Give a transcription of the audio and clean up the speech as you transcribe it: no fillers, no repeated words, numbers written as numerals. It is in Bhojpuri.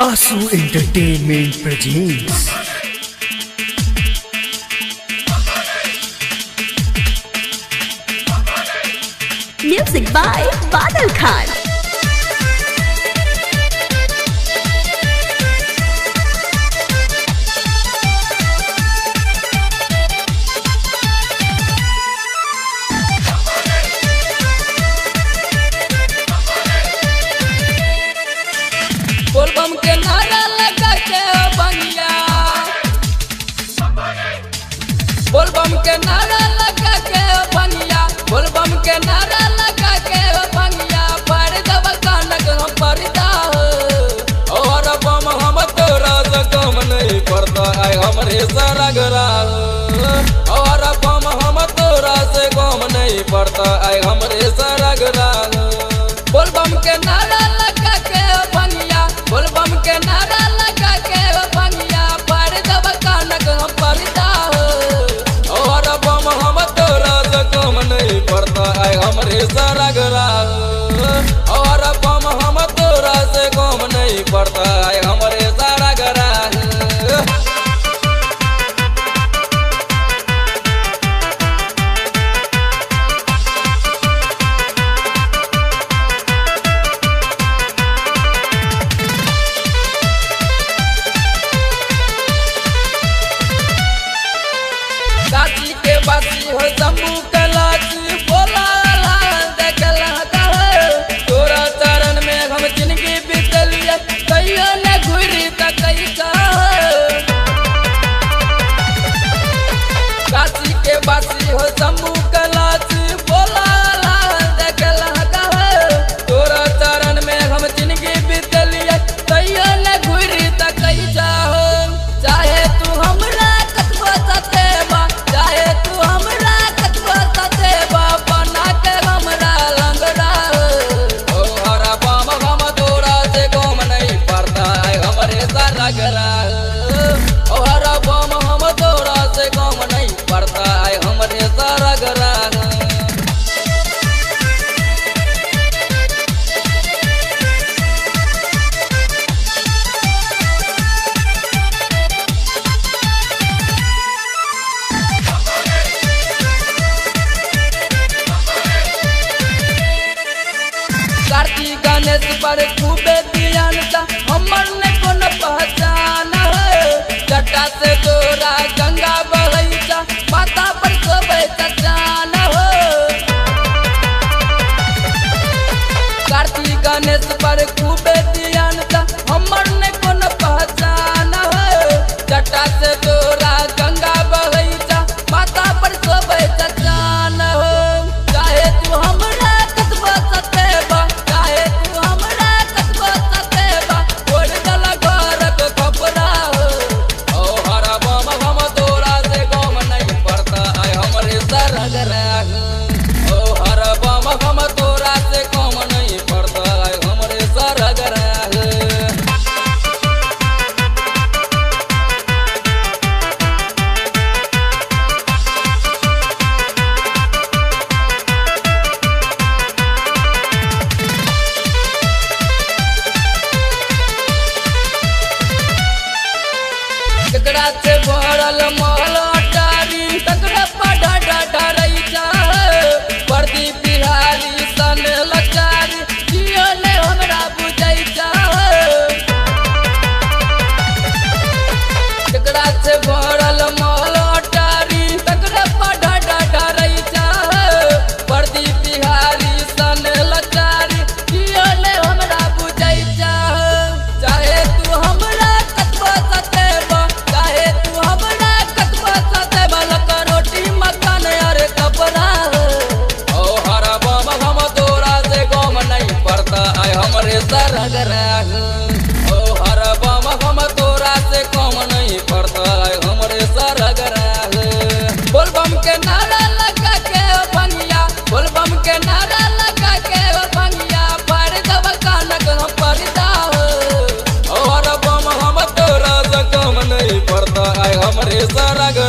आंसू एंटरटेनमेंट प्रेजेंट्स म्यूजिक बाय बादल खान। बोलबम के नारा लगा के बंगिया, बोलबम के नारा लगा के बंगिया, बोलबम के नारा लगा के बंगिया, पर जब कानक हम परदा और बम हम तोरा से कम नहीं पड़ता है हमरे सरगरा, और बम हम तोरा से कम नहीं पड़ता है हमरे सरगरा। बोलबम के नारा लगा के बंगिया, बोलबम के नारा लगा के बंगिया, पर जब कानक हम परदा और बम हम तोरा से कम नहीं पड़ता है हमरे सरगरा, और बम हम तोरा से कम नहीं पड़ता है हमरे सरगरा। काशी के बासी हो जम्मू कलाची बोला देखला तोरा चरण में हम जिंदगी बितलिया, कहियो न घुरी त कई का। काशी के बासी हो जम्मू कलाची बोला देखला तोरा चरण में हम जिंदगी बितलिया, कहियो न घुरी त कई जा। चाहे तू हमरा कतबो सतेबा, चाहे तू हमरा कतबो सतेबा, बना के हमरा लंगड़ा ओ हरा बम हम तोरा से कम नहीं पड़ता है हमरे सरगरा, ओ हरा बम हम तोरा से कम नहीं पड़ता है हमरे सरगरा। कार्तिक गणेश पर खूबे ध्यानता, हमर ने कोन पहचान है, जटा से तोरा गंगा बहैता, माता पर सोबे चचान हो। कार्तिक गणेश पर खूबे ध्यानता, हमर ने कोन पहचान है, जटा से तोरा गंगा बहैता, माता पर सोबे चचान हो। चाहे तू हमरा कतबो सतेबा, चाहे तू हमरा कतबो सतेबा, छोड़ दल घरक खपरा ओ हरा बम हम तोरा से कम नहीं पड़ता है हमरे सरगरा, ओ हरा बम हम तोरा से कम नहीं पड़ता है हमरे सरगरा। तकरा से भरल महल अटारी, तकरा पढ़ा डाटा रही परदी बिहारी सन लचारी, जियो ने हमरा बुझै तकरा से भरल महल अटारी, तकरा पढ़ा डाटा रही परदी बिहारी सन लचारी, जियो ने हमरा बुझै। चाहे तू हमरा कतबो सतेबा, चाहे तू हमरा कतबो सतेबा, लका रोटी मकान अरे कपड़ा ओ हरा बम हम तोरा से कम नहीं पड़ता है हमरे सरगरा, ओ हरा बम हम तोरा से कम नहीं पड़ता है हमरे सरगरा। बोलबम के नारा लगा के बंगिया, बोलबम के नारा लगा के बंगिया, पर जब कानक हम परदा और बम हम तोरा से कम नहीं पड़ता है हमरे सरगरा।